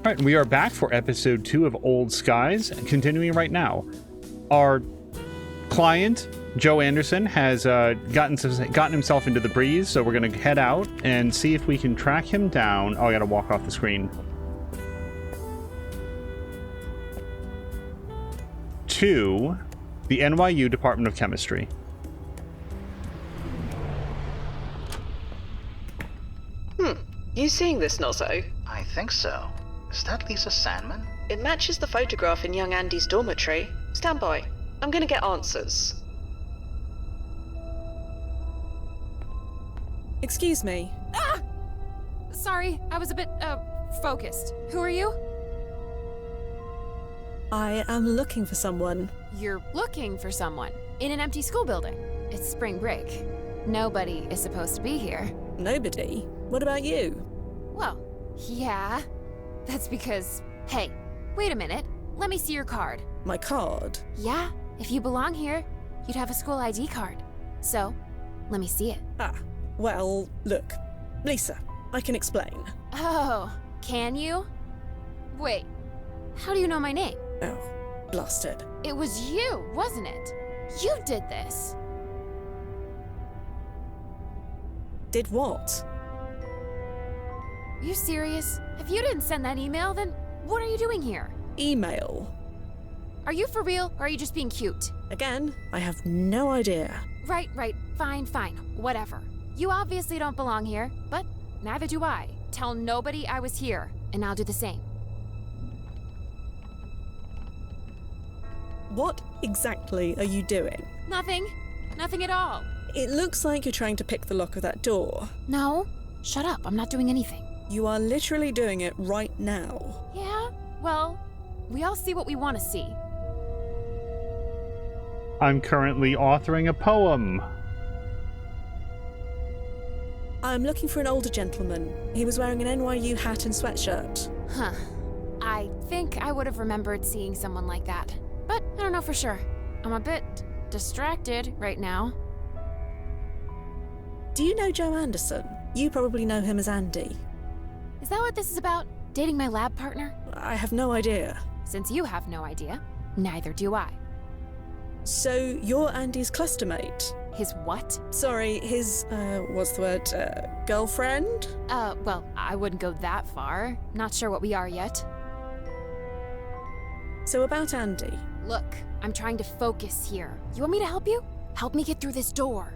All right, we are back for episode 2 of Old Skies, continuing right now. Our client, Joe Anderson, has gotten himself into the breeze, so we're going to head out and see if we can track him down. Oh, I got to walk off the screen. To the NYU Department of Chemistry. You seeing this, Nozzo? I think so. Is that Lisa Sandman? It matches the photograph in young Andy's dormitory. Stand by. I'm gonna get answers. Excuse me. Ah! Sorry, I was a bit, focused. Who are you? I am looking for someone. You're looking for someone in an empty school building. It's spring break. Nobody is supposed to be here. Nobody? What about you? Well, yeah. That's because... Hey, wait a minute. Let me see your card. My card? Yeah, if you belong here, you'd have a school ID card. So, let me see it. Ah, well, look. Lisa, I can explain. Oh, can you? Wait, how do you know my name? Oh, blasted. It was you, wasn't it? You did this. Did what? Are you serious? If you didn't send that email, then what are you doing here? Email. Are you for real, or are you just being cute? Again, I have no idea. Right, fine, whatever. You obviously don't belong here, but neither do I. Tell nobody I was here, and I'll do the same. What exactly are you doing? Nothing at all. It looks like you're trying to pick the lock of that door. No, shut up, I'm not doing anything. You are literally doing it right now. Yeah, well, we all see what we want to see. I'm currently authoring a poem. I'm looking for an older gentleman. He was wearing an NYU hat and sweatshirt. Huh. I think I would have remembered seeing someone like that. But I don't know for sure. I'm a bit distracted right now. Do you know Joe Anderson? You probably know him as Andy. Is that what this is about? Dating my lab partner? I have no idea. Since you have no idea, neither do I. So you're Andy's cluster mate? His what? Sorry, his, what's the word, girlfriend? Well, I wouldn't go that far. Not sure what we are yet. So about Andy. Look, I'm trying to focus here. You want me to help you? Help me get through this door.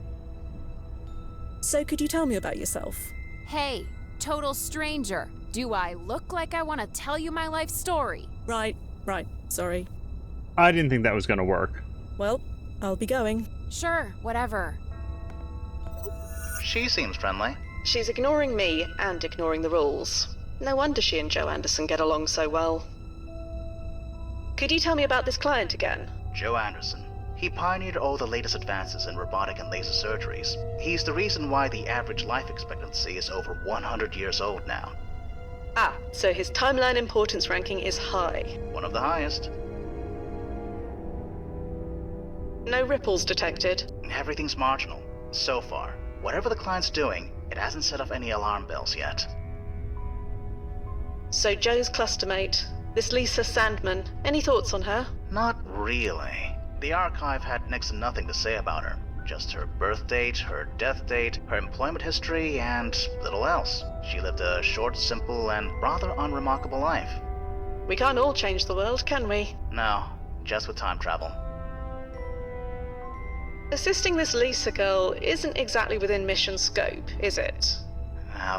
So could you tell me about yourself? Hey, total stranger. Do I look like I want to tell you my life story? Right, sorry. I didn't think that was going to work. Well, I'll be going. Sure, whatever. She seems friendly. She's ignoring me and ignoring the rules. No wonder she and Joe Anderson get along so well. Could you tell me about this client again? Joe Anderson. He pioneered all the latest advances in robotic and laser surgeries. He's the reason why the average life expectancy is over 100 years old now. Ah, so his timeline importance ranking is high. One of the highest. No ripples detected. Everything's marginal. So far. Whatever the client's doing, it hasn't set off any alarm bells yet. So Joe's clustermate, this Lisa Sandman, any thoughts on her? Not really. The archive had next to nothing to say about her. Just her birth date, her death date, her employment history, and little else. She lived a short, simple, and rather unremarkable life. We can't all change the world, can we? No, just with time travel. Assisting this Lisa girl isn't exactly within mission scope, is it?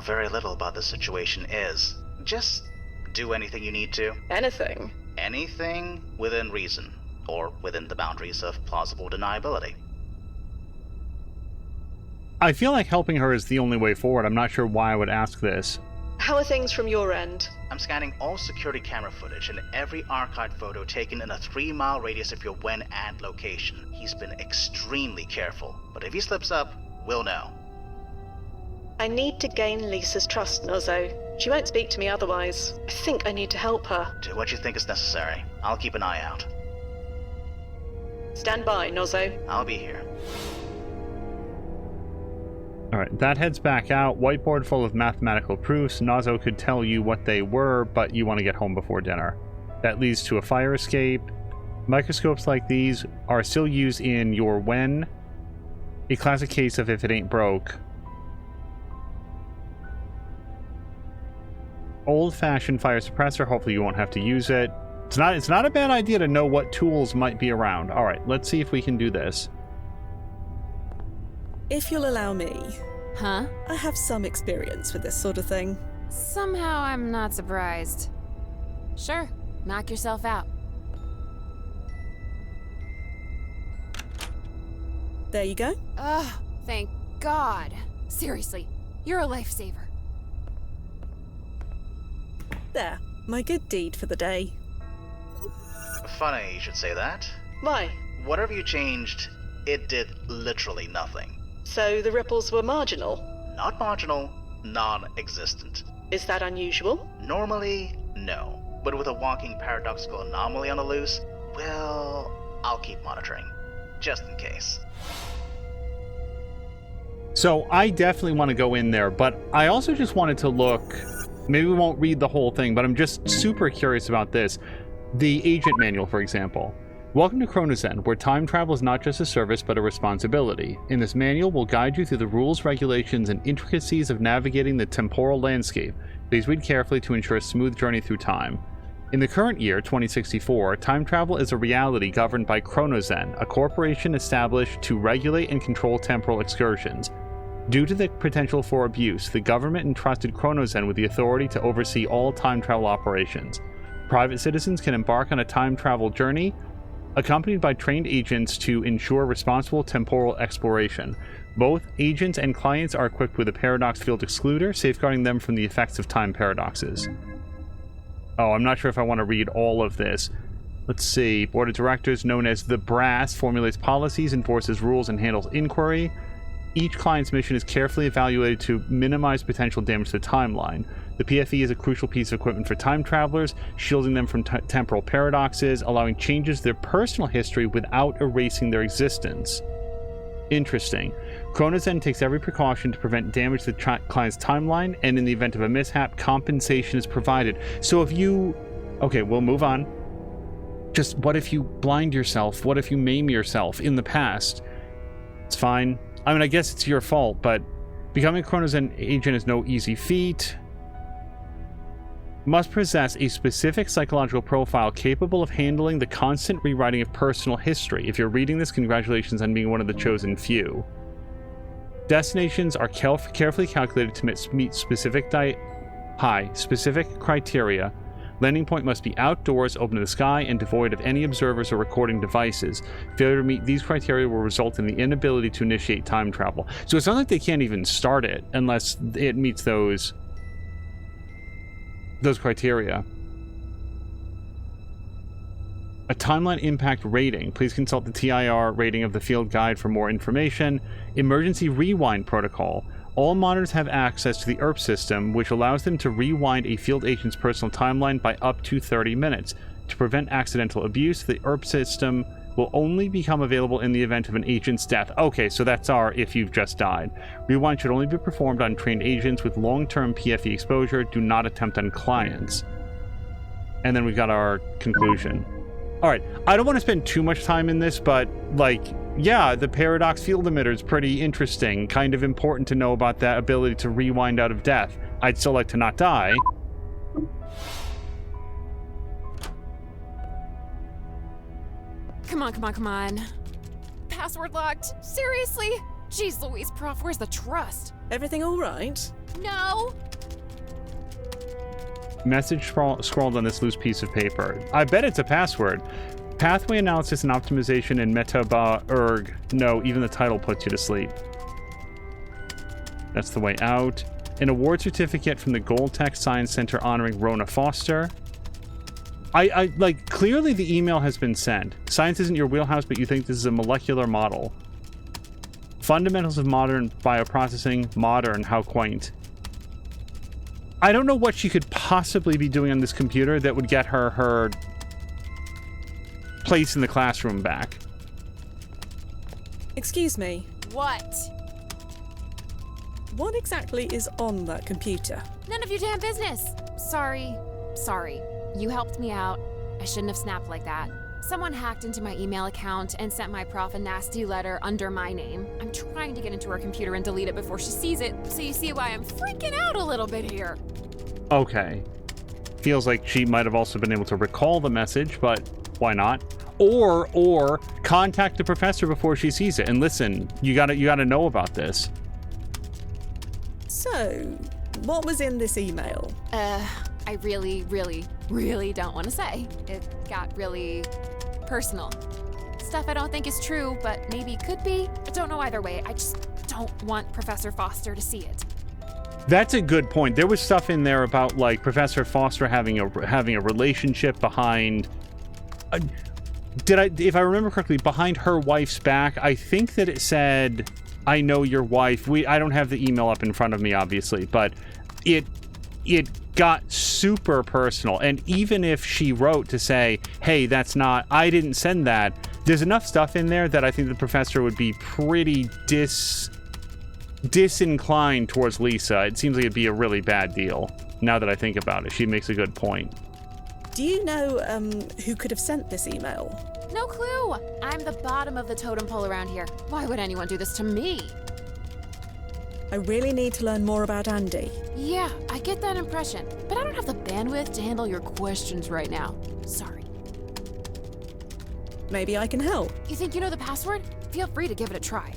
Very little about the situation is. Just do anything you need to. Anything? Anything within reason, or within the boundaries of plausible deniability. I feel like helping her is the only way forward. I'm not sure why I would ask this. How are things from your end? I'm scanning all security camera footage and every archived photo taken in a 3-mile radius of your when and location. He's been extremely careful, but if he slips up, we'll know. I need to gain Lisa's trust, Nozzo. She won't speak to me otherwise. I think I need to help her. Do what you think is necessary. I'll keep an eye out. Stand by, Nozzo. I'll be here. Alright, that heads back out. Whiteboard full of mathematical proofs. Nazo could tell you what they were, but you want to get home before dinner. That leads to a fire escape. Microscopes like these are still used in Your When, a classic case of if it ain't broke. Old-fashioned fire suppressor. Hopefully you won't have to use it. It's not a bad idea to know what tools might be around. Alright, let's see if we can do this. If you'll allow me, Huh? I have some experience with this sort of thing. Somehow I'm not surprised. Sure, knock yourself out. There you go. Oh, thank God. Seriously, you're a lifesaver. There, my good deed for the day. Funny you should say that. Why? Whatever you changed, it did literally nothing. So the ripples were marginal? Not marginal, non-existent. Is that unusual? Normally, no. But with a walking paradoxical anomaly on the loose, well, I'll keep monitoring. Just in case. So I definitely want to go in there, but I also just wanted to look. Maybe we won't read the whole thing, but I'm just super curious about this. The agent manual, for example. Welcome to Chronozen, where time travel is not just a service but a responsibility. In this manual, we'll guide you through the rules, regulations, and intricacies of navigating the temporal landscape. Please read carefully to ensure a smooth journey through time. In the current year, 2064, time travel is a reality governed by Chronozen, a corporation established to regulate and control temporal excursions. Due to the potential for abuse, the government entrusted Chronozen with the authority to oversee all time travel operations. Private citizens can embark on a time travel journey, accompanied by trained agents to ensure responsible temporal exploration. Both agents and clients are equipped with a paradox field excluder, safeguarding them from the effects of time paradoxes. Oh, I'm not sure if I want to read all of this. Let's see. Board of Directors, known as the Brass, formulates policies, enforces rules, and handles inquiry. Each client's mission is carefully evaluated to minimize potential damage to the timeline. The PFE is a crucial piece of equipment for time travelers, shielding them from temporal paradoxes, allowing changes to their personal history without erasing their existence. Interesting. Chronozen takes every precaution to prevent damage to the client's timeline, and in the event of a mishap, compensation is provided. So if you... Okay, we'll move on. Just what if you blind yourself? What if you maim yourself in the past? It's fine. I mean, I guess it's your fault, but becoming a Chronozen agent is no easy feat. Must possess a specific psychological profile capable of handling the constant rewriting of personal history. If you're reading this, congratulations on being one of the chosen few. Destinations are carefully calculated to meet specific criteria. Landing point must be outdoors, open to the sky, and devoid of any observers or recording devices. Failure to meet these criteria will result in the inability to initiate time travel. So it's not like they can't even start it unless it meets those criteria. A timeline impact rating. Please consult the TIR rating of the field guide for more information. Emergency rewind protocol. All monitors have access to the ERP system, which allows them to rewind a field agent's personal timeline by up to 30 minutes. To prevent accidental abuse, the ERP system will only become available in the event of an agent's death. Okay, so that's our if you've just died. Rewind should only be performed on trained agents with long-term PFE exposure. Do not attempt on clients. And then we've got our conclusion. All right, I don't want to spend too much time in this, but, like, yeah, the paradox field emitter is pretty interesting. Kind of important to know about that ability to rewind out of death. I'd still like to not die. Come on, come on, come on. Password locked? Seriously? Jeez Louise, Prof, where's the trust? Everything all right? No! Message scrawled on this loose piece of paper. I bet it's a password. Pathway analysis and optimization in meta-ba-erg. No, even the title puts you to sleep. That's the way out. An award certificate from the Gold Tech Science Center honoring Rona Foster. I like, clearly the email has been sent. Science isn't your wheelhouse, but you think this is a molecular model. Fundamentals of modern bioprocessing. Modern, how quaint. I don't know what she could possibly be doing on this computer that would get her place in the classroom back. Excuse me. What? What exactly is on that computer? None of your damn business. Sorry. You helped me out. I shouldn't have snapped like that. Someone hacked into my email account and sent my prof a nasty letter under my name. I'm trying to get into her computer and delete it before she sees it, so you see why I'm freaking out a little bit here. Okay. Feels like she might have also been able to recall the message, but why not? Or contact the professor before she sees it. And listen, you gotta know about this. So, what was in this email? I really don't want to say. It got really personal. Stuff I don't think is true, but maybe could be. I don't know either way. I just don't want Professor Foster to see it. That's a good point. There was stuff in there about like Professor Foster having a relationship behind. If I remember correctly, behind her wife's back? I think that it said, "I know your wife." I don't have the email up in front of me, obviously, but it got super personal. And even if she wrote to say, "Hey, I didn't send that," there's enough stuff in there that I think the professor would be pretty disinclined towards Lisa. It seems like it'd be a really bad deal. Now that I think about it, she makes a good point. Do you know who could have sent this email? No clue. I'm the bottom of the totem pole around here. Why would anyone do this to me? I really need to learn more about Andy. Yeah, I get that impression, but I don't have the bandwidth to handle your questions right now. Sorry. Maybe I can help. You think you know the password? Feel free to give it a try.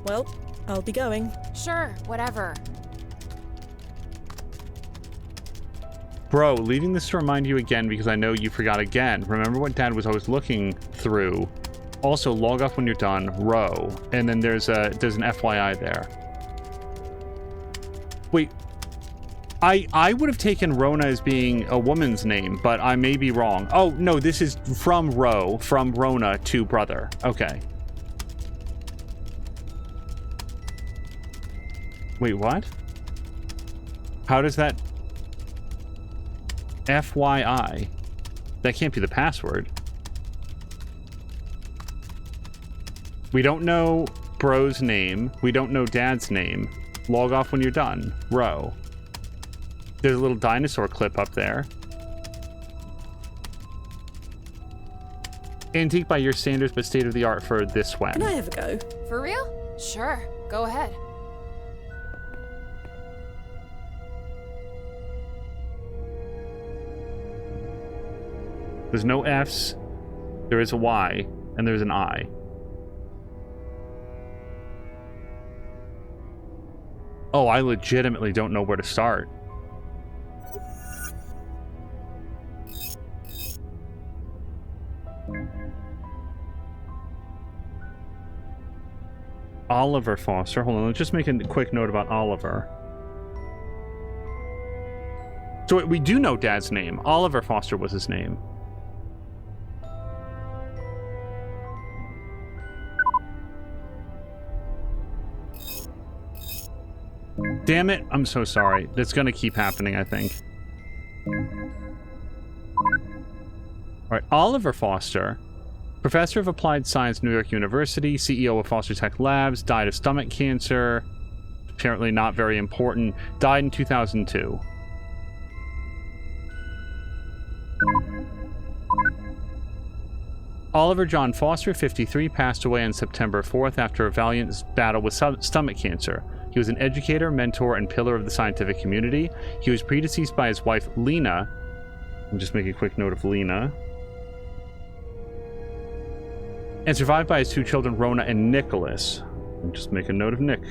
Well, I'll be going. Sure, whatever. Bro, leaving this to remind you again because I know you forgot again. Remember what Dad was always looking through. Also, log off when you're done, row. And then there's an FYI there. Wait. I would have taken Rona as being a woman's name, but I may be wrong. Oh, no, this is from Rona to brother. Okay. Wait, what? How does that... FYI. That can't be the password. We don't know bro's name. We don't know dad's name. Log off when you're done. Row. There's a little dinosaur clip up there. Antique by your standards, but state of the art for this when. Can I have a go? For real? Sure, go ahead. There's no F's, there is a Y, and there's an I. Oh, I legitimately don't know where to start. Oliver Foster. Hold on, let's just make a quick note about Oliver. So we do know Dad's name. Oliver Foster was his name. Damn it, I'm so sorry. That's gonna keep happening, I think. Alright, Oliver Foster, professor of applied science, New York University, CEO of Foster Tech Labs, died of stomach cancer, apparently not very important, died in 2002. Oliver John Foster, 53, passed away on September 4th after a valiant battle with stomach cancer. He was an educator, mentor, and pillar of the scientific community. He was predeceased by his wife, Lena. I'll just make a quick note of Lena. And survived by his two children, Rona and Nicholas. I'll just make a note of Nick.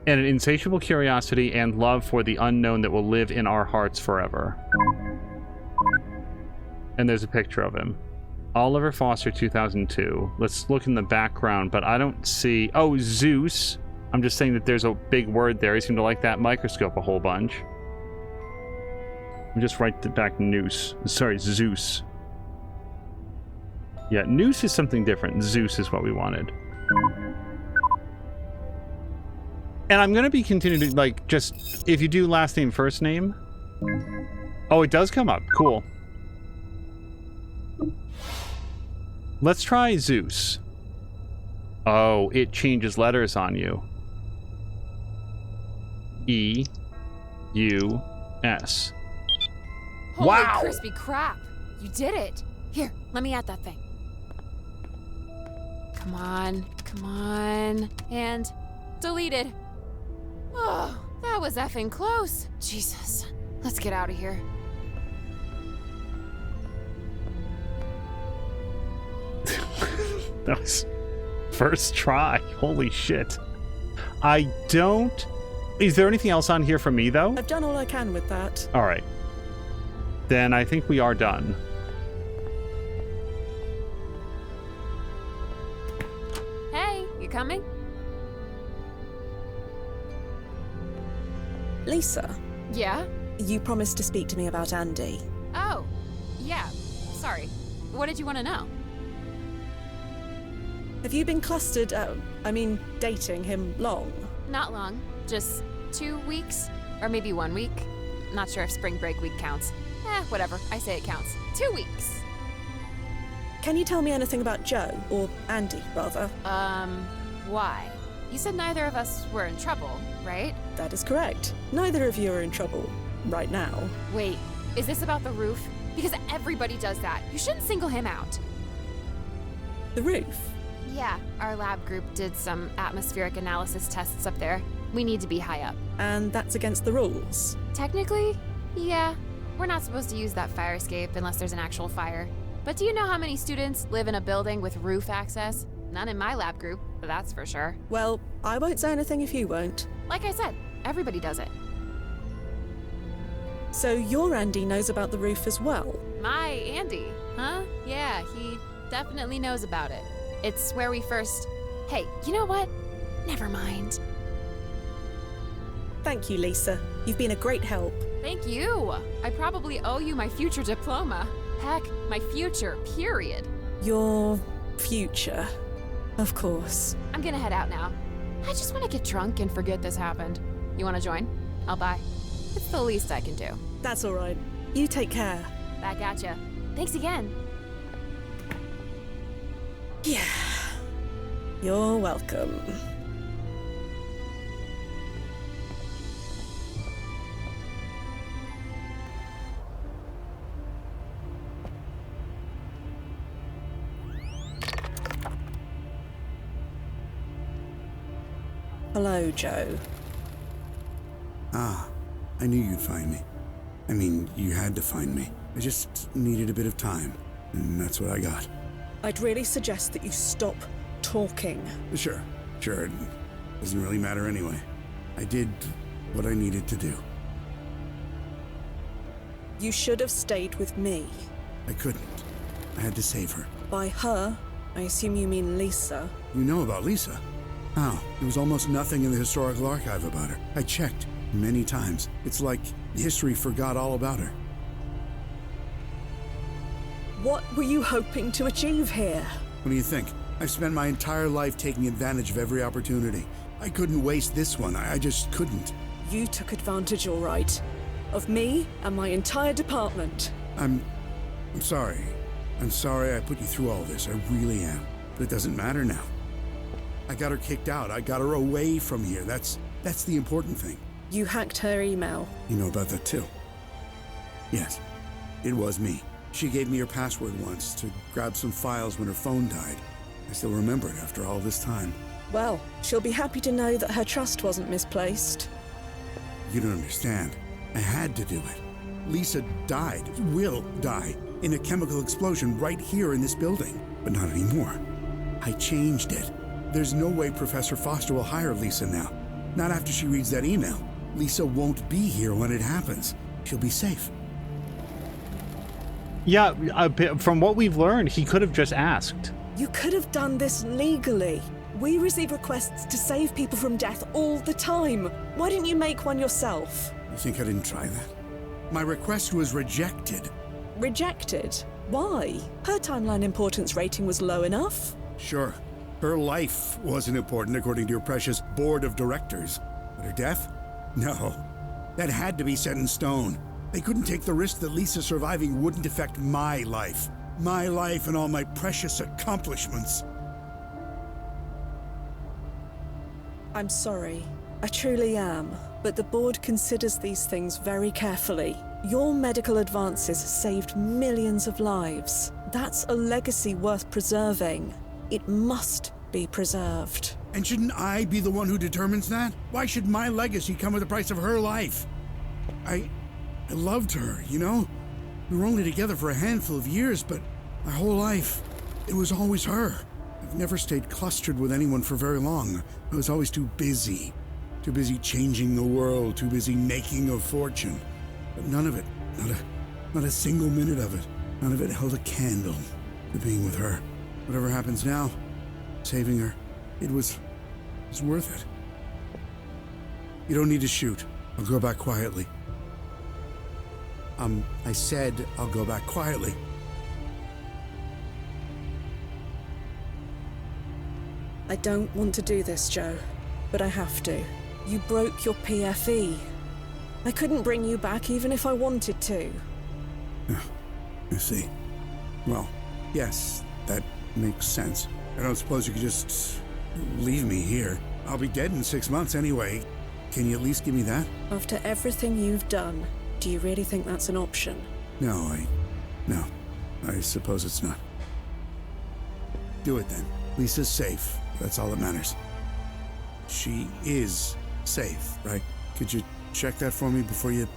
And an insatiable curiosity and love for the unknown that will live in our hearts forever. And there's a picture of him. Oliver Foster, 2002. Let's look in the background, but I don't see... Oh, Zeus. I'm just saying that there's a big word there. He seemed to like that microscope a whole bunch. I'm just write back Noose. Sorry, Zeus. Yeah, Noose is something different. Zeus is what we wanted. And I'm going to be continuing to, like, just... If you do last name, first name... Oh, it does come up. Cool. Let's try Zeus. Oh, it changes letters on you. E-U-S. Holy Wow! crispy crap! You did it! Here, let me add that thing. Come on, come on. And deleted. Oh, that was effing close. Jesus. Let's get out of here. That was first try. Holy shit. I don't... Is there anything else on here for me, though? I've done all I can with that. All right. Then I think we are done. Hey, you coming? Lisa, Yeah? you promised to speak to me about Andy. Oh, yeah. Sorry. What did you want to know? Have you been clustered, dating him long? Not long. Just 2 weeks? Or maybe 1 week? Not sure if spring break week counts. Whatever. I say it counts. 2 weeks. Can you tell me anything about Joe, or Andy, rather? Why? You said neither of us were in trouble, right? That is correct. Neither of you are in trouble right now. Wait, is this about the roof? Because everybody does that. You shouldn't single him out. The roof? Yeah, our lab group did some atmospheric analysis tests up there. We need to be high up. And that's against the rules. Technically, yeah. We're not supposed to use that fire escape unless there's an actual fire. But do you know how many students live in a building with roof access? None in my lab group, that's for sure. Well, I won't say anything if you won't. Like I said, everybody does it. So your Andy knows about the roof as well? My Andy, huh? Yeah, he definitely knows about it. It's where we first... Hey, you know what? Never mind. Thank you, Lisa. You've been a great help. Thank you. I probably owe you my future diploma. Heck, my future, period. Your future, of course. I'm gonna head out now. I just want to get drunk and forget this happened. You want to join? I'll buy. It's the least I can do. That's all right. You take care. Back at ya. Thanks again. Yeah. You're welcome. Hello, Joe. Ah, I knew you'd find me. I mean, you had to find me. I just needed a bit of time, and that's what I got. I'd really suggest that you stop talking. Sure. It doesn't really matter anyway. I did what I needed to do. You should have stayed with me. I couldn't. I had to save her. By her, I assume you mean Lisa. You know about Lisa? Oh, there was almost nothing in the historical archive about her. I checked many times. It's like history forgot all about her. What were you hoping to achieve here? What do you think? I've spent my entire life taking advantage of every opportunity. I couldn't waste this one. I just couldn't. You took advantage, all right. Of me and my entire department. I'm sorry. I'm sorry I put you through all this. I really am. But it doesn't matter now. I got her kicked out. I got her away from here. That's the important thing. You hacked her email. You know about that too? Yes, it was me. She gave me her password once to grab some files when her phone died. I still remember it after all this time. Well, she'll be happy to know that her trust wasn't misplaced. You don't understand. I had to do it. Lisa died, will die, in a chemical explosion right here in this building. But not anymore. I changed it. There's no way Professor Foster will hire Lisa now. Not after she reads that email. Lisa won't be here when it happens. She'll be safe. Yeah, from what we've learned, he could have just asked. You could have done this legally. We receive requests to save people from death all the time. Why didn't you make one yourself? You think I didn't try that? My request was rejected. Rejected? Why? Her timeline importance rating was low enough. Sure. Her life wasn't important according to your precious board of directors. But her death? No. That had to be set in stone. They couldn't take the risk that Lisa surviving wouldn't affect my life. My life and all my precious accomplishments. I'm sorry. I truly am. But the board considers these things very carefully. Your medical advances saved millions of lives. That's a legacy worth preserving. It must be preserved. And shouldn't I be the one who determines that? Why should my legacy come at the price of her life? I loved her, you know? We were only together for a handful of years, but my whole life, it was always her. I've never stayed clustered with anyone for very long. I was always too busy. Too busy changing the world, too busy making a fortune. But none of it, not a single minute of it, none of it held a candle to being with her. Whatever happens now, saving her, it was worth it. You don't need to shoot. I'll go back quietly. I said I'll go back quietly. I don't want to do this, Joe, but I have to. You broke your PFE. I couldn't bring you back even if I wanted to. I see. Well, yes, that makes sense. I don't suppose you could just leave me here. I'll be dead in 6 months anyway. Can you at least give me that? After everything you've done, do you really think that's an option? No, I suppose it's not. Do it then. Lisa's safe. That's all that matters. She is safe, right? Could you check that for me before you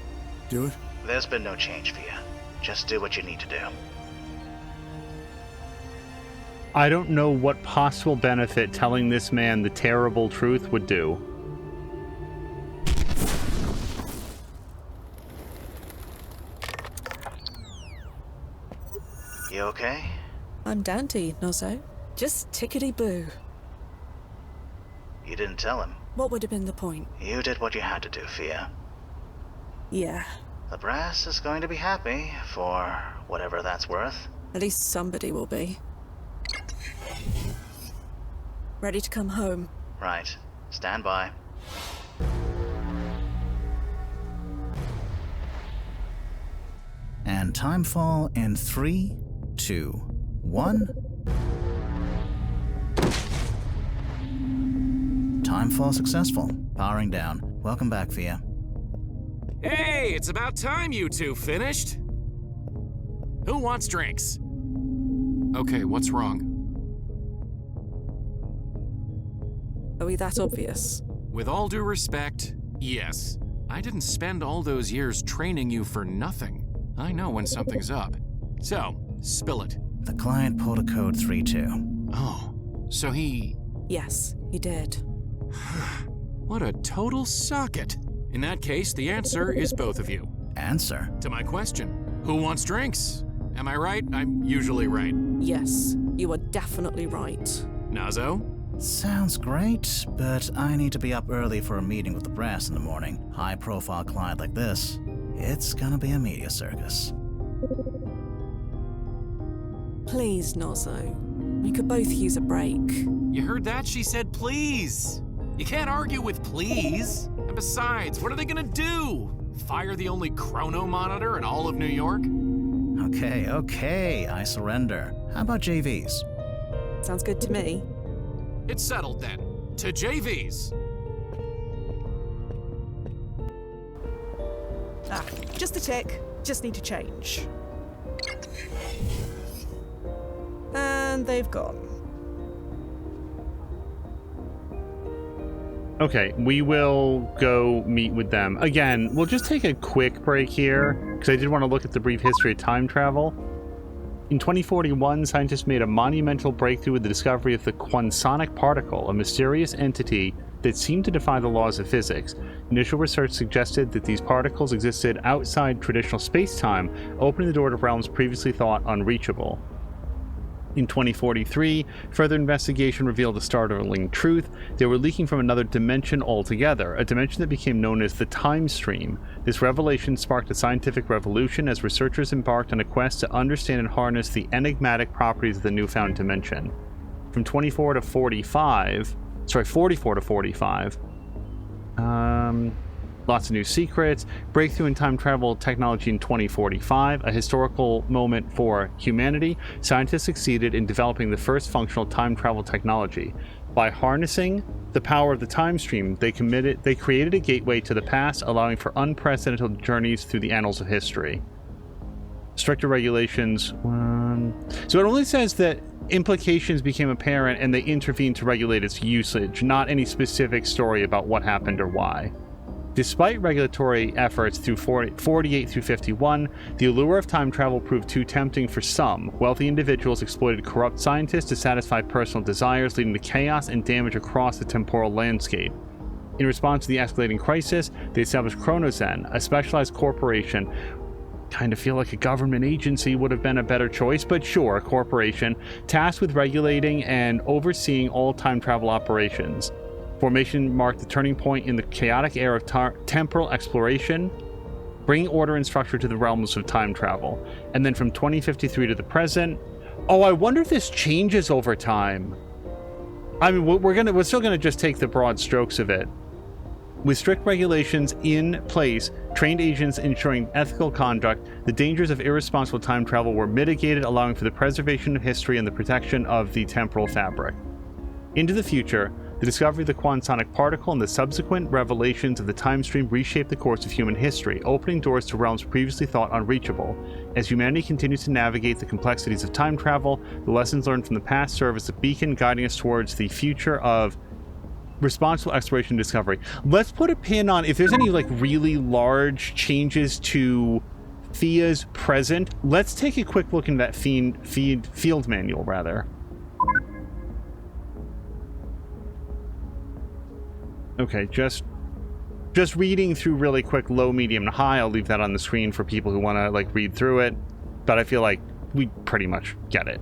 do it? There's been no change, Fia. Just do what you need to do. I don't know what possible benefit telling this man the terrible truth would do. You okay? I'm dandy, Nozzo. Just tickety-boo. You didn't tell him. What would have been the point? You did what you had to do, Fia. Yeah. The brass is going to be happy, for whatever that's worth. At least somebody will be. Ready to come home. Right. Stand by. And timefall in 3, 2, 1. Timefall successful. Powering down. Welcome back, Fia. Hey, it's about time you two finished. Who wants drinks? Okay, what's wrong? Are we that obvious? With all due respect, yes. I didn't spend all those years training you for nothing. I know when something's up. So, spill it. The client pulled a code 3-2. Oh, so he... Yes, he did. What a total socket. In that case, the answer is both of you. Answer? To my question, who wants drinks? Am I right? I'm usually right. Yes, you are definitely right. Nazo? Sounds great, but I need to be up early for a meeting with the brass in the morning. High-profile client like this, it's gonna be a media circus. Please, Nozzo. We could both use a break. You heard that? She said please. You can't argue with please. And besides, what are they gonna do? Fire the only chrono monitor in all of New York? Okay, I surrender. How about JVs? Sounds good to me. It's settled then. To JVs. Just a tick. Just need to change. And they've gone. Okay, we will go meet with them. Again, we'll just take a quick break here, because I did want to look at the brief history of time travel. In 2041, scientists made a monumental breakthrough with the discovery of the quasonic particle, a mysterious entity that seemed to defy the laws of physics. Initial research suggested that these particles existed outside traditional space-time, opening the door to realms previously thought unreachable. In 2043, further investigation revealed a startling truth. They were leaking from another dimension altogether, a dimension that became known as the time stream. This revelation sparked a scientific revolution as researchers embarked on a quest to understand and harness the enigmatic properties of the newfound dimension. From 44 to 45, lots of new secrets, breakthrough in time travel technology in 2045, a historical moment for humanity. Scientists succeeded in developing the first functional time travel technology. By harnessing the power of the time stream, they created a gateway to the past, allowing for unprecedented journeys through the annals of history. Stricter regulations. So it only says that implications became apparent and they intervened to regulate its usage, not any specific story about what happened or why. Despite regulatory efforts through 48 through 51, the allure of time travel proved too tempting for some. Wealthy individuals exploited corrupt scientists to satisfy personal desires, leading to chaos and damage across the temporal landscape. In response to the escalating crisis, they established Chronozen, a specialized corporation. Kind of feel like a government agency would have been a better choice, but sure, a corporation tasked with regulating and overseeing all time travel operations. Formation marked the turning point in the chaotic era of temporal exploration, bringing order and structure to the realms of time travel. And then from 2053 to the present, oh, I wonder if this changes over time. I mean, we're still gonna just take the broad strokes of it. With strict regulations in place, trained agents ensuring ethical conduct, the dangers of irresponsible time travel were mitigated, allowing for the preservation of history and the protection of the temporal fabric. Into the future, the discovery of the quantasonic particle and the subsequent revelations of the time stream reshaped the course of human history, opening doors to realms previously thought unreachable. As humanity continues to navigate the complexities of time travel, the lessons learned from the past serve as a beacon guiding us towards the future of responsible exploration and discovery. Let's put a pin on if there's any like really large changes to Thea's present. Let's take a quick look into that field manual, rather. Okay, just reading through really quick, low, medium, and high. I'll leave that on the screen for people who want to like read through it, but I feel like we pretty much get it.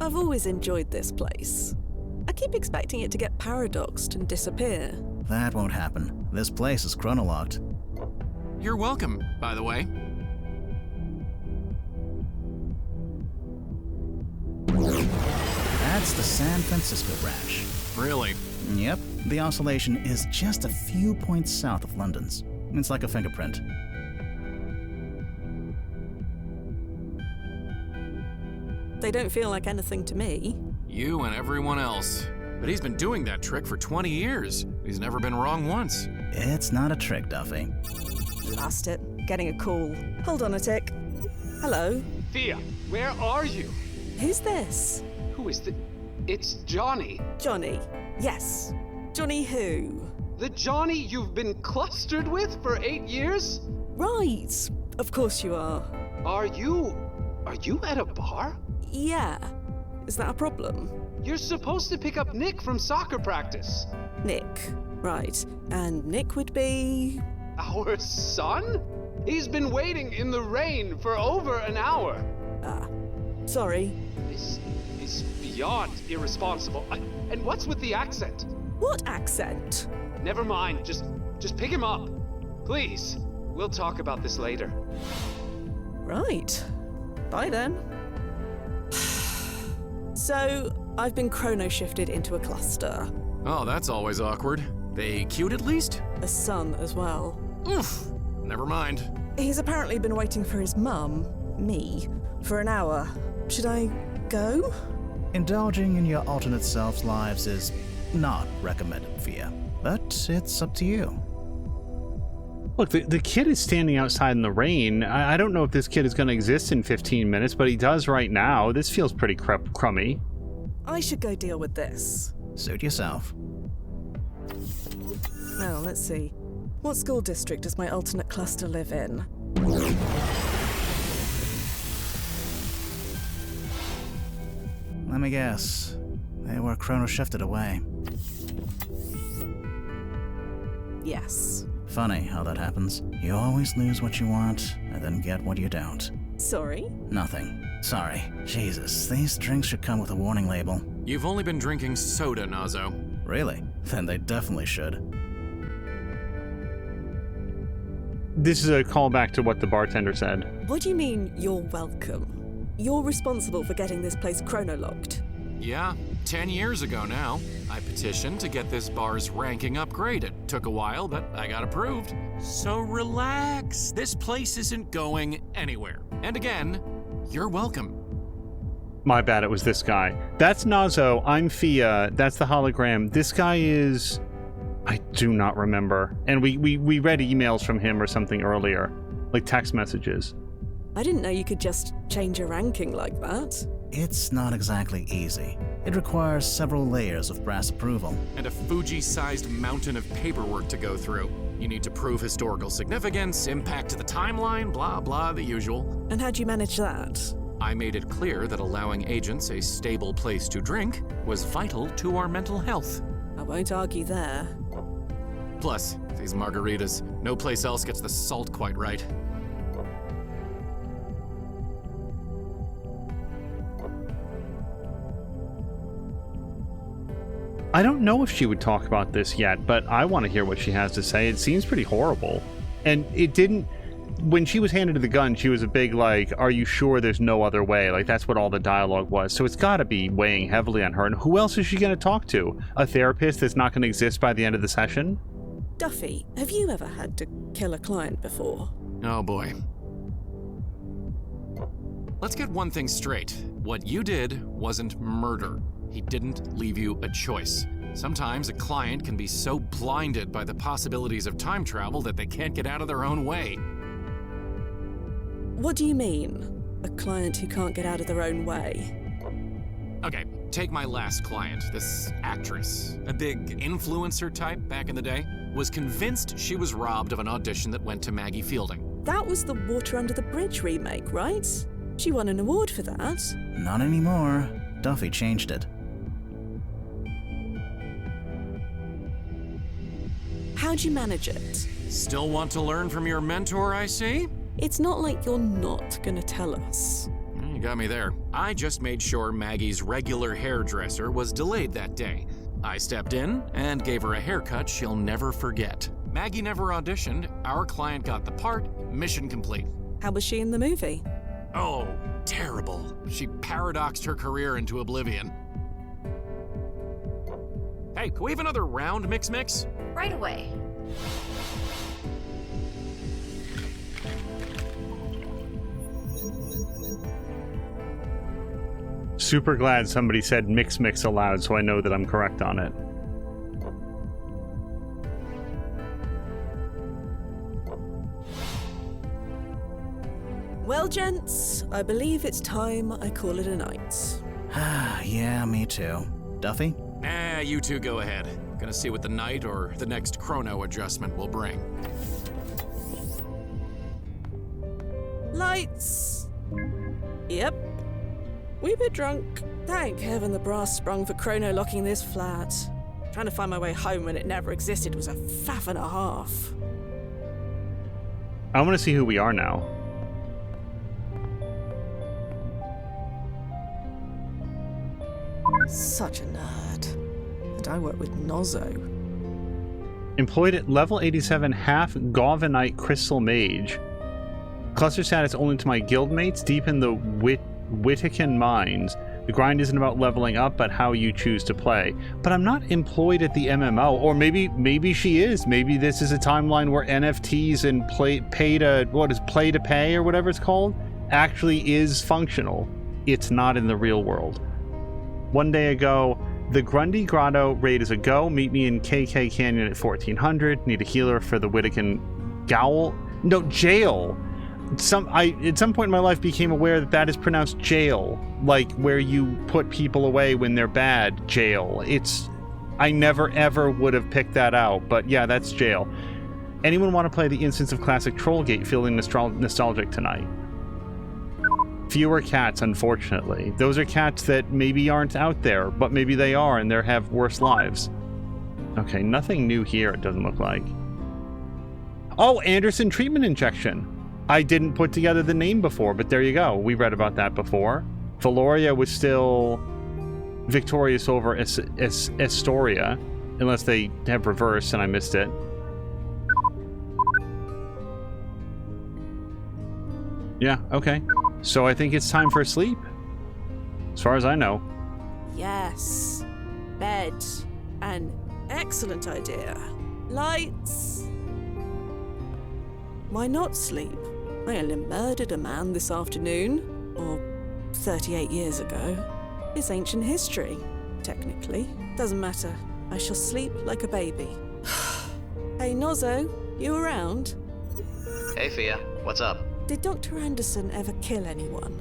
I've always enjoyed this place. I keep expecting it to get paradoxed and disappear. That won't happen. This place is chronolocked. You're welcome, by the way. That's the San Francisco branch. Really? Yep. The oscillation is just a few points south of London's. It's like a fingerprint. They don't feel like anything to me. You and everyone else. But he's been doing that trick for 20 years. He's never been wrong once. It's not a trick, Duffy. Blast it. Getting a call. Hold on a tick. Hello? Thea, where are you? Who's this? Who is the... It's Johnny. Johnny. Yes. Johnny who? The Johnny you've been clustered with for 8 years? Right. Of course you are. Are you at a bar? Yeah. Is that a problem? You're supposed to pick up Nick from soccer practice. Nick. Right. And Nick would be... Our son? He's been waiting in the rain for over an hour. Sorry. This is beyond irresponsible. And what's with the accent? What accent? Never mind. Just pick him up. Please. We'll talk about this later. Right. Bye then. So, I've been chrono-shifted into a cluster. Oh, that's always awkward. They cute at least? A son as well. Oof. Never mind. He's apparently been waiting for his mum, me, for an hour. Should I go? Indulging in your alternate self's lives is not recommended, Thea. But it's up to you. Look, the kid is standing outside in the rain. I don't know if this kid is going to exist in 15 minutes, but he does right now. This feels pretty crummy. I should go deal with this. Suit yourself. Now, let's see. What school district does my alternate cluster live in? Let me guess. They were chrono-shifted away. Yes. Funny how that happens. You always lose what you want, and then get what you don't. Sorry? Nothing. Sorry. Jesus, these drinks should come with a warning label. You've only been drinking soda, Nazo. Really? Then they definitely should. This is a callback to what the bartender said. What do you mean, you're welcome? You're responsible for getting this place chronolocked. Yeah, 10 years ago now. I petitioned to get this bar's ranking upgraded. Took a while, but I got approved. So relax. This place isn't going anywhere. And again, you're welcome. My bad, it was this guy. That's Nazo, I'm Fia, that's the hologram. This guy is... I do not remember. And we read emails from him or something earlier. Like text messages. I didn't know you could just change a ranking like that. It's not exactly easy. It requires several layers of brass approval. And a Fuji-sized mountain of paperwork to go through. You need to prove historical significance, impact to the timeline, blah, blah, the usual. And how'd you manage that? I made it clear that allowing agents a stable place to drink was vital to our mental health. I won't argue there. Plus, these margaritas, no place else gets the salt quite right. I don't know if she would talk about this yet, but I want to hear what she has to say. It seems pretty horrible. And it didn't... When she was handed the gun, she was a big, like, are you sure there's no other way? Like, that's what all the dialogue was. So it's got to be weighing heavily on her. And who else is she going to talk to? A therapist that's not going to exist by the end of the session? Duffy, have you ever had to kill a client before? Oh boy. Let's get one thing straight. What you did wasn't murder. He didn't leave you a choice. Sometimes a client can be so blinded by the possibilities of time travel that they can't get out of their own way. What do you mean? A client who can't get out of their own way? Okay, take my last client, this actress. A big influencer type back in the day. Was convinced she was robbed of an audition that went to Maggie Fielding. That was the Water Under the Bridge remake, right? She won an award for that. Not anymore. Duffy changed it. How'd you manage it? Still want to learn from your mentor, I see? It's not like you're not gonna tell us. You got me there. I just made sure Maggie's regular hairdresser was delayed that day. I stepped in and gave her a haircut she'll never forget. Maggie never auditioned, our client got the part, mission complete. How was she in the movie? Oh, terrible. She paradoxed her career into oblivion. Hey, can we have another round, Mix? Right away. Super glad somebody said mix aloud, so I know that I'm correct on it. Well, gents, I believe it's time I call it a night. Yeah, me too. Duffy? You two go ahead. Gonna see what the night or the next chrono adjustment will bring. Lights! Yep. We bit drunk. Thank heaven the brass sprung for chrono locking this flat. Trying to find my way home when it never existed was a faff and a half. I want to see who we are now. Such a nerd. And I work with Nozzo. Employed at level 87 half Gauvanite Crystal Mage. Cluster status only to my guildmates deep in the Wittican mines. The grind isn't about leveling up, but how you choose to play. But I'm not employed at the MMO, or maybe she is. Maybe this is a timeline where NFTs and play to pay or whatever it's called actually is functional. It's not in the real world. One day ago, the Grundy Grotto raid is a go. Meet me in KK Canyon at 1400. Need a healer for the Wittican jail. At some point in my life became aware that is pronounced jail, like where you put people away when they're bad. Jail. I never ever would have picked that out, but yeah, that's jail. Anyone want to play the instance of classic Trollgate? Feeling nostalgic tonight? Fewer cats, unfortunately. Those are cats that maybe aren't out there, but maybe they are and they have worse lives. Okay, nothing new here, it doesn't look like. Oh, Anderson treatment injection. I didn't put together the name before, but there you go. We read about that before. Valoria was still victorious over Astoria, unless they have reversed and I missed it. Yeah, okay. So I think it's time for sleep. As far as I know. Yes. Bed. An excellent idea. Lights. Why not sleep? I only murdered a man this afternoon. Or 38 years ago. It's ancient history, technically. Doesn't matter. I shall sleep like a baby. Hey, Nozzo, you around? Hey, Fia. What's up? Did Dr. Anderson ever kill anyone?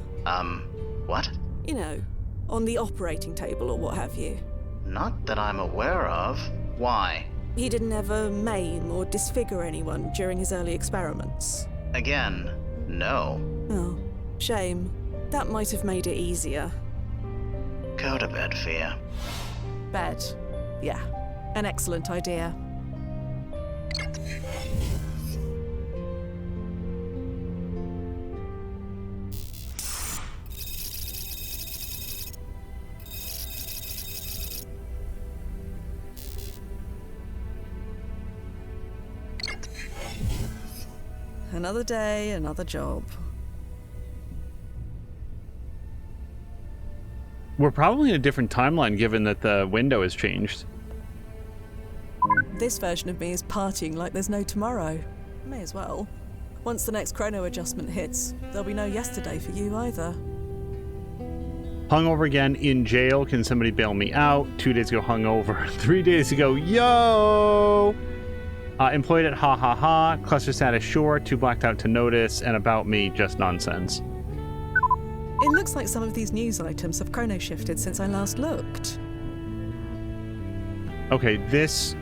What? You know, on the operating table or what have you. Not that I'm aware of. Why? He didn't ever maim or disfigure anyone during his early experiments. Again, no. Oh, shame. That might have made it easier. Go to bed, Fia. Bed. Yeah, an excellent idea. Another day, another job. We're probably in a different timeline given that the window has changed. This version of me is partying like there's no tomorrow. May as well. Once the next chrono adjustment hits, there'll be no yesterday for you either. Hungover again in jail. Can somebody bail me out? 2 days ago, hungover. 3 days ago, yo! Employed at Ha Ha Ha. Cluster status sure. 2 blacked out to notice. And about me, just nonsense. It looks like some of these news items have chrono shifted since I last looked. Okay, this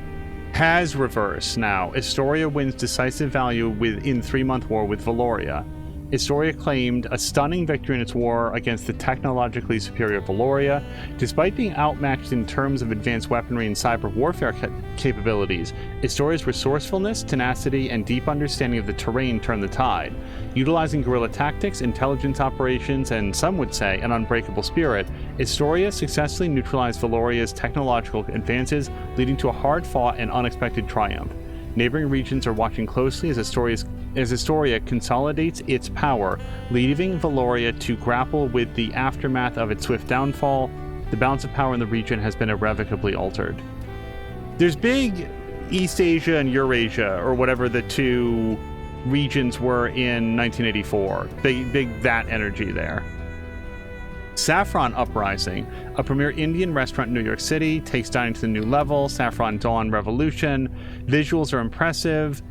has reversed now. Astoria wins decisive value in 3-month war with Valoria. Astoria claimed a stunning victory in its war against the technologically superior Valoria. Despite being outmatched in terms of advanced weaponry and cyber warfare capabilities, Astoria's resourcefulness, tenacity, and deep understanding of the terrain turned the tide. Utilizing guerrilla tactics, intelligence operations, and some would say an unbreakable spirit, Astoria successfully neutralized Valoria's technological advances, leading to a hard-fought and unexpected triumph. Neighboring regions are watching closely as Astoria consolidates its power, leaving Valoria to grapple with the aftermath of its swift downfall. The balance of power in the region has been irrevocably altered. There's big East Asia and Eurasia, or whatever the two regions were in 1984. Big that energy there. Saffron Uprising, a premier Indian restaurant in New York City, takes dining to the new level. Saffron Dawn Revolution. Visuals are impressive.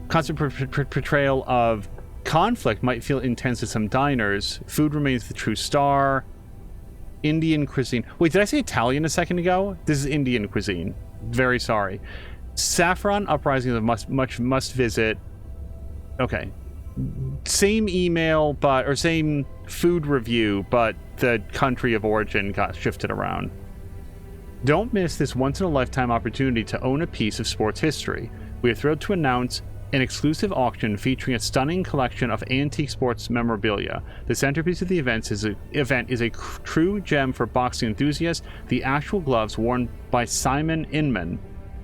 Constant portrayal of conflict might feel intense to some diners. Food remains the true star. Indian cuisine. Wait, did I say Italian a second ago? This is Indian cuisine. Very sorry. Saffron Uprising is a must visit. Okay. Same email, or same food review, but the country of origin got shifted around. Don't miss this once-in-a-lifetime opportunity to own a piece of sports history. We are thrilled to announce an exclusive auction featuring a stunning collection of antique sports memorabilia. The centerpiece of the event is a true gem for boxing enthusiasts, the actual gloves worn by Simon Inman,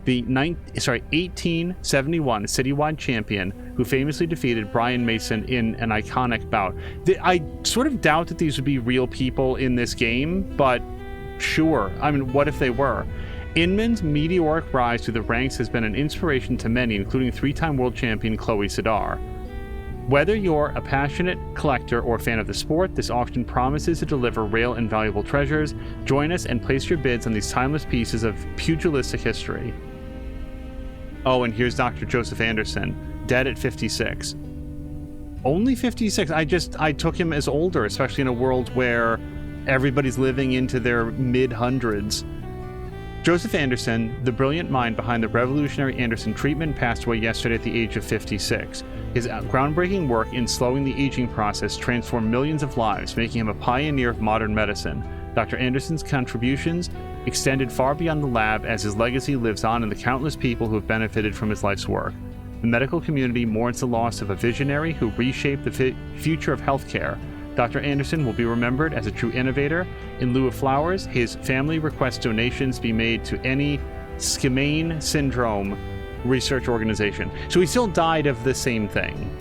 the 1871 citywide champion who famously defeated Brian Mason in an iconic bout. I sort of doubt that these would be real people in this game, but sure. I mean, what if they were? Inman's meteoric rise to the ranks has been an inspiration to many, including 3-time world champion Chloe Sidar. Whether you're a passionate collector or fan of the sport, this auction promises to deliver rare and valuable treasures. Join us and place your bids on these timeless pieces of pugilistic history. Oh, and here's Dr. Joseph Anderson, dead at 56. Only 56? I took him as older, especially in a world where everybody's living into their mid-hundreds. Joseph Anderson, the brilliant mind behind the revolutionary Anderson treatment, passed away yesterday at the age of 56. His groundbreaking work in slowing the aging process transformed millions of lives, making him a pioneer of modern medicine. Dr. Anderson's contributions extended far beyond the lab, as his legacy lives on in the countless people who have benefited from his life's work. The medical community mourns the loss of a visionary who reshaped the future of healthcare. Dr. Anderson will be remembered as a true innovator. In lieu of flowers, his family requests donations be made to any Skimane syndrome research organization. So he still died of the same thing.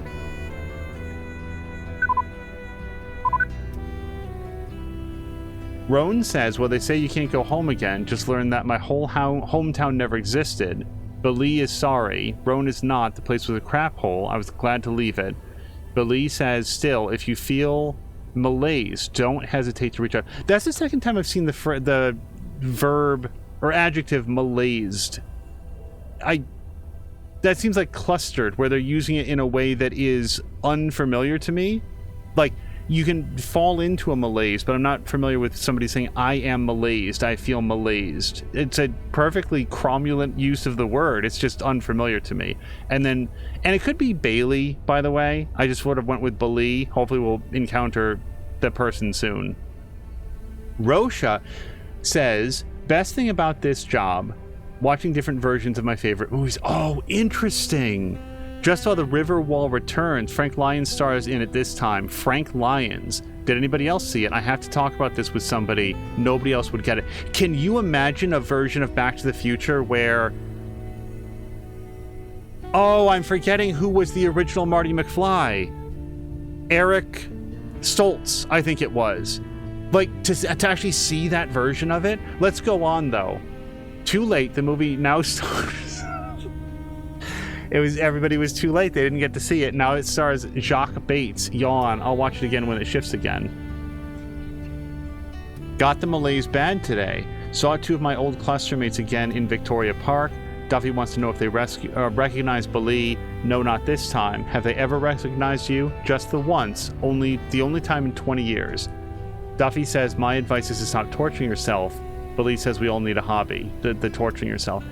Roan says, well, they say you can't go home again. Just learned that my whole hometown never existed. Bali is sorry. Roan is not. The place was a crap hole. I was glad to leave it. Bali says, still, if you feel malaise, don't hesitate to reach out. That's the second time I've seen the verb or adjective malaised. That seems like clustered, where they're using it in a way that is unfamiliar to me. Like, you can fall into a malaise, but I'm not familiar with somebody saying, I am malaised, I feel malaised. It's a perfectly cromulent use of the word. It's just unfamiliar to me. And it could be Bailey, by the way. I just sort of went with Bali. Hopefully we'll encounter the person soon. Rosha says, best thing about this job, watching different versions of my favorite movies. Oh, interesting. Just saw The River Wall Returns. Frank Lyons stars in it this time. Frank Lyons. Did anybody else see it? I have to talk about this with somebody. Nobody else would get it. Can you imagine a version of Back to the Future where... Oh, I'm forgetting who was the original Marty McFly. Eric Stoltz, I think it was. Like, to actually see that version of it? Let's go on, though. Too late. The movie now stars... Everybody was too late. They didn't get to see it. Now it stars Jacques Bates. Yawn. I'll watch it again when it shifts again. Got the malaise bad today. Saw two of my old clustermates again in Victoria Park. Duffy wants to know if they recognize Bali. No, not this time. Have they ever recognized you? Just the once. The only time in 20 years. Duffy says, my advice is to stop torturing yourself. Bali says we all need a hobby. The torturing yourself.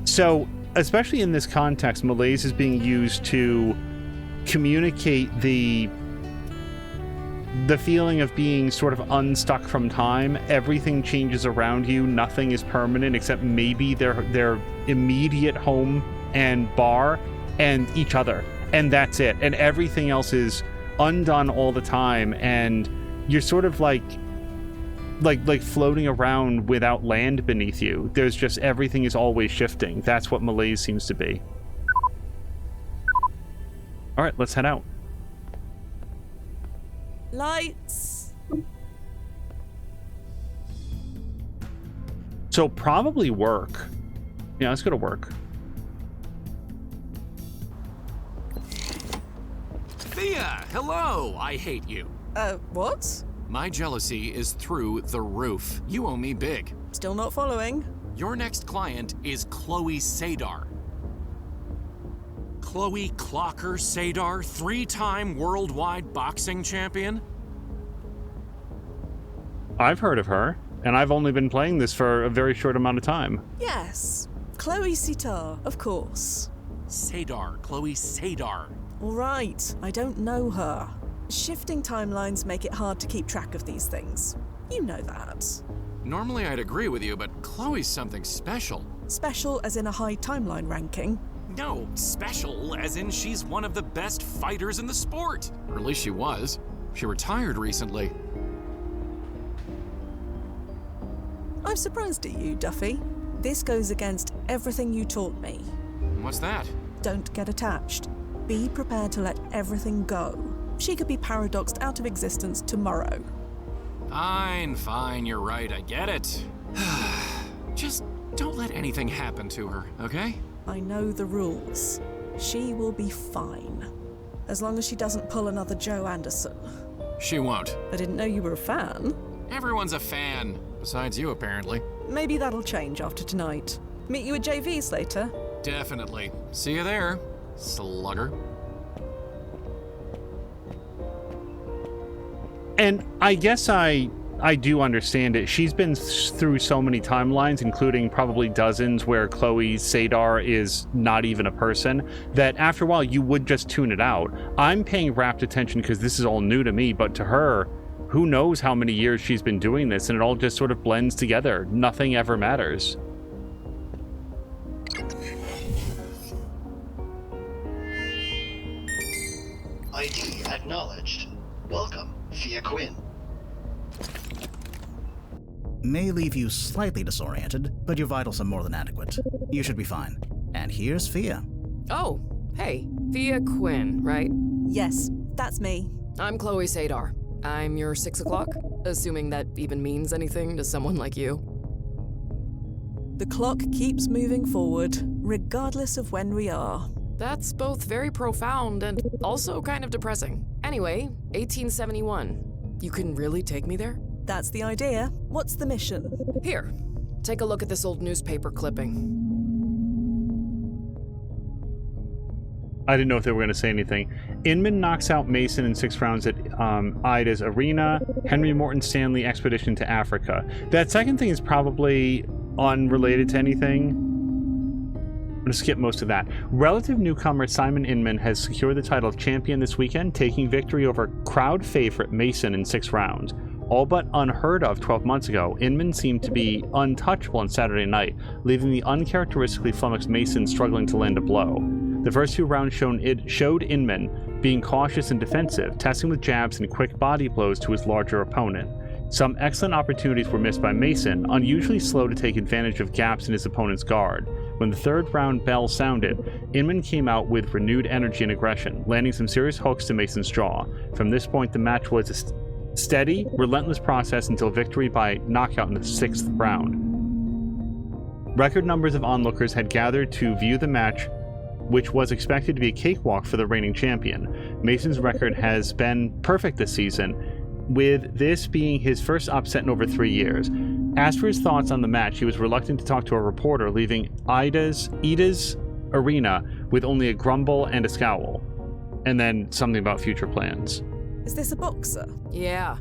So... especially in this context, malaise is being used to communicate the feeling of being sort of unstuck from time. Everything changes around you. Nothing is permanent except maybe their immediate home and bar and each other. And that's it. And everything else is undone all the time. And you're sort of like floating around without land beneath you. There's just everything is always shifting. That's what malaise seems to be. All right, let's head out. Lights. So probably work. Yeah, let's go to work. Thea, hello. I hate you. What? My jealousy is through the roof. You owe me big. Still not following. Your next client is Chloe Sadar. Chloe Clocker Sadar, 3-time worldwide boxing champion? I've heard of her, and I've only been playing this for a very short amount of time. Yes. Chloe Sitar, of course. Sadar, Chloe Sadar. All right, I don't know her. Shifting timelines make it hard to keep track of these things. You know that. Normally I'd agree with you, but Chloe's something special. Special as in a high timeline ranking? No, special as in she's one of the best fighters in the sport. Or at least she was. She retired recently. I'm surprised at you, Duffy. This goes against everything you taught me. What's that? Don't get attached. Be prepared to let everything go. She could be paradoxed out of existence tomorrow. Fine, you're right, I get it. Just don't let anything happen to her, okay? I know the rules. She will be fine. As long as she doesn't pull another Joe Anderson. She won't. I didn't know you were a fan. Everyone's a fan, besides you apparently. Maybe that'll change after tonight. Meet you at JV's later. Definitely. See you there, slugger. And I guess I do understand it. She's been through so many timelines, including probably dozens where Chloe Sadar is not even a person, that after a while you would just tune it out. I'm paying rapt attention because this is all new to me, but to her, who knows how many years she's been doing this, and it all just sort of blends together. Nothing ever matters. ID acknowledged. Welcome, Fia Quinn. May leave you slightly disoriented, but your vitals are more than adequate. You should be fine. And here's Fia. Oh, hey, Fia Quinn, right? Yes, that's me. I'm Chloe Sadar. I'm your 6 o'clock. Assuming that even means anything to someone like you. The clock keeps moving forward, regardless of when we are. That's both very profound and also kind of depressing. Anyway, 1871. You can really take me there? That's the idea. What's the mission? Here, take a look at this old newspaper clipping. I didn't know if they were going to say anything. Inman knocks out Mason in 6 rounds at Ida's Arena. Henry Morton Stanley expedition to Africa. That second thing is probably unrelated to anything. I'm going to skip most of that. Relative newcomer Simon Inman has secured the title of champion this weekend, taking victory over crowd favorite Mason in 6 rounds. All but unheard of 12 months ago, Inman seemed to be untouchable on Saturday night, leaving the uncharacteristically flummoxed Mason struggling to land a blow. The first 2 rounds showed Inman being cautious and defensive, testing with jabs and quick body blows to his larger opponent. Some excellent opportunities were missed by Mason, unusually slow to take advantage of gaps in his opponent's guard. When the 3rd round bell sounded, Inman came out with renewed energy and aggression, landing some serious hooks to Mason's jaw. From this point, the match was a steady, relentless process until victory by knockout in the 6th round. Record numbers of onlookers had gathered to view the match, which was expected to be a cakewalk for the reigning champion. Mason's record has been perfect this season, with this being his first upset in over 3 years. Asked for his thoughts on the match, he was reluctant to talk to a reporter, leaving Ida's Arena with only a grumble and a scowl, and then something about future plans. Is this a boxer? Yeah,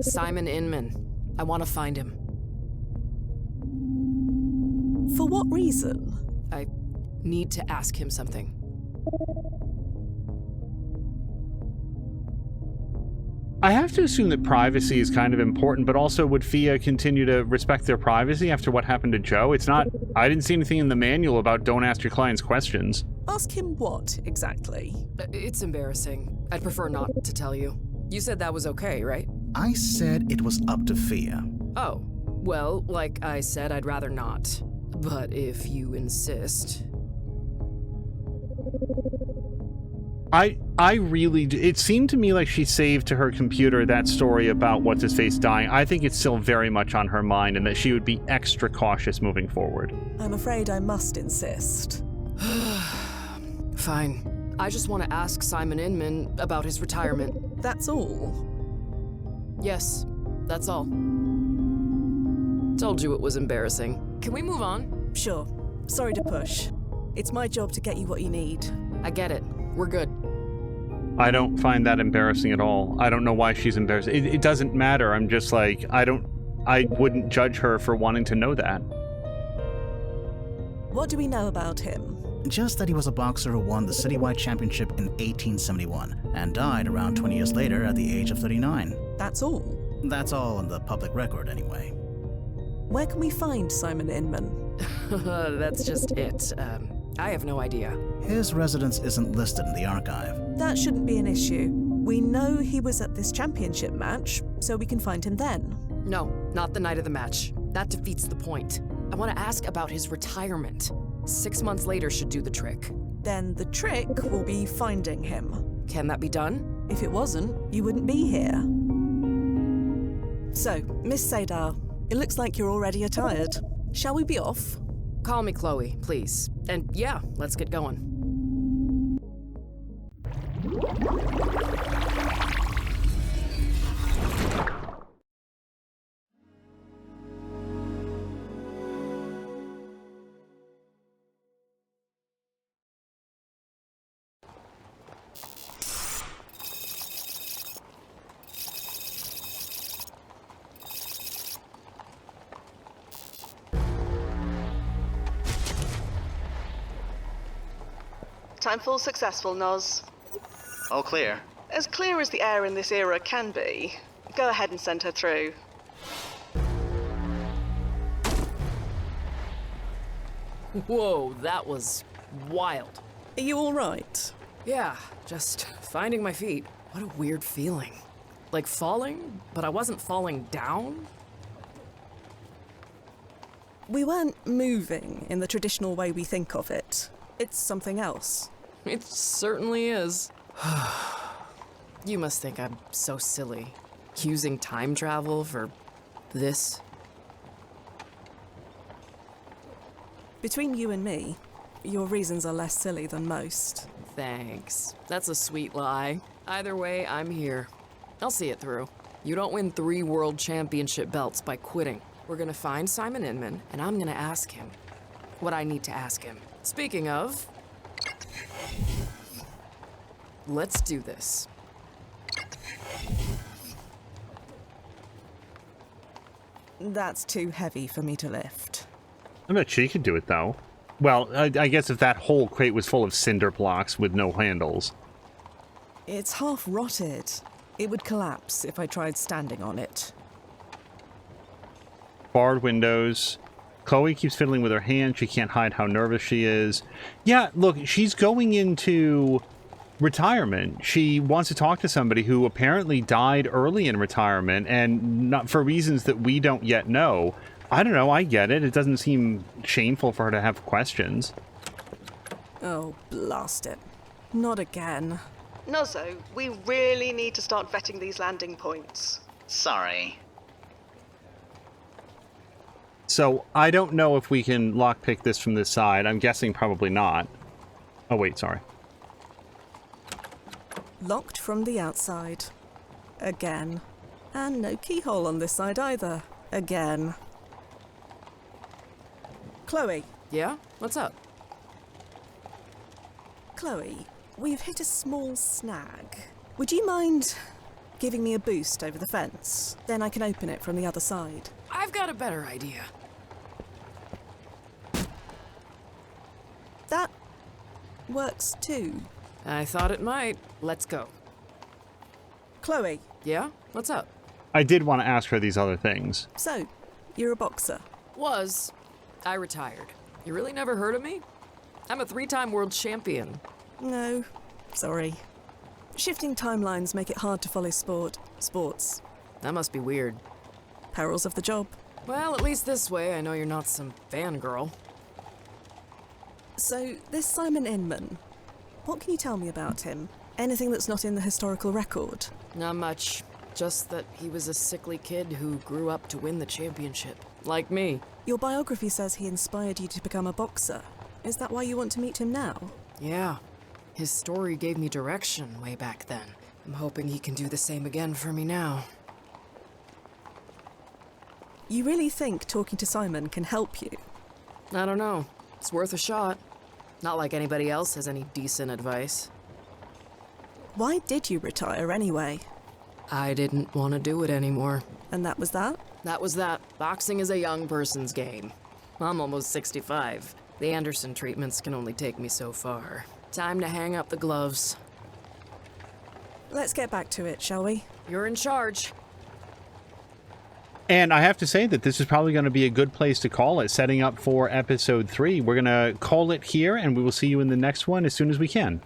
Simon Inman. I want to find him. For what reason? I need to ask him something. I have to assume that privacy is kind of important, but also would Fia continue to respect their privacy after what happened to Joe? It's not... I didn't see anything in the manual about don't ask your clients questions. Ask him what, exactly? It's embarrassing. I'd prefer not to tell you. You said that was okay, right? I said it was up to Fia. Oh, well, like I said, I'd rather not. But if you insist... I really do. It seemed to me like she saved to her computer that story about what's-his-face dying. I think it's still very much on her mind and that she would be extra cautious moving forward. I'm afraid I must insist. Fine. I just want to ask Simon Inman about his retirement. That's all? Yes, that's all. Told you it was embarrassing. Can we move on? Sure. Sorry to push. It's my job to get you what you need. I get it. We're good. I don't find that embarrassing at all. I don't know why she's embarrassed. It doesn't matter. I'm just like, I wouldn't judge her for wanting to know that. What do we know about him? Just that he was a boxer who won the citywide championship in 1871 and died around 20 years later at the age of 39. That's all? That's all on the public record anyway. Where can we find Simon Inman? That's just it. I have no idea. His residence isn't listed in the archive. That shouldn't be an issue. We know he was at this championship match, so we can find him then. No, not the night of the match. That defeats the point. I want to ask about his retirement. 6 months later should do the trick. Then the trick will be finding him. Can that be done? If it wasn't, you wouldn't be here. So, Miss Sadar, it looks like you're already attired. Shall we be off? Call me Chloe, please. And yeah, let's get going. Timefall successful, Noz. All clear. As clear as the air in this era can be. Go ahead and send her through. Whoa, that was wild. Are you all right? Yeah, just finding my feet. What a weird feeling. Like falling, but I wasn't falling down? We weren't moving in the traditional way we think of it. It's something else. It certainly is. You must think I'm so silly. Using time travel for this? Between you and me, your reasons are less silly than most. Thanks. That's a sweet lie. Either way, I'm here. I'll see it through. You don't win 3 world championship belts by quitting. We're gonna find Simon Inman, and I'm gonna ask him what I need to ask him. Speaking of, let's do this. That's too heavy for me to lift. I bet she could do it, though. Well, I guess if that whole crate was full of cinder blocks with no handles. It's half rotted. It would collapse if I tried standing on it. Barred windows. Chloe keeps fiddling with her hand. She can't hide how nervous she is. Yeah, look, she's going into retirement. She wants to talk to somebody who apparently died early in retirement, and not for reasons that we don't yet know. I don't know, I get it. It doesn't seem shameful for her to have questions. Oh, blast it. Not again. Nozzo, we really need to start vetting these landing points. Sorry. So, I don't know if we can lockpick this from this side. I'm guessing probably not. Oh, wait, sorry. Locked from the outside. Again. And no keyhole on this side either. Again. Chloe. Yeah? What's up? Chloe, we've hit a small snag. Would you mind giving me a boost over the fence? Then I can open it from the other side. I've got a better idea. That works too. I thought it might. Let's go. Chloe. Yeah? What's up? I did want to ask her these other things. So, you're a boxer? Was. I retired. You really never heard of me? I'm a 3-time world champion. No, sorry. Shifting timelines make it hard to follow sports. That must be weird. Perils of the job. Well, at least this way I know you're not some fangirl. So, this Simon Inman, what can you tell me about him? Anything that's not in the historical record? Not much. Just that he was a sickly kid who grew up to win the championship. Like me. Your biography says he inspired you to become a boxer. Is that why you want to meet him now? Yeah. His story gave me direction way back then. I'm hoping he can do the same again for me now. You really think talking to Simon can help you? I don't know. It's worth a shot. Not like anybody else has any decent advice. Why did you retire anyway? I didn't want to do it anymore. And that was that? That was that. Boxing is a young person's game. I'm almost 65. The Anderson treatments can only take me so far. Time to hang up the gloves. Let's get back to it, shall we? You're in charge. And I have to say that this is probably going to be a good place to call it, setting up for episode 3. We're going to call it here, and we will see you in the next one as soon as we can.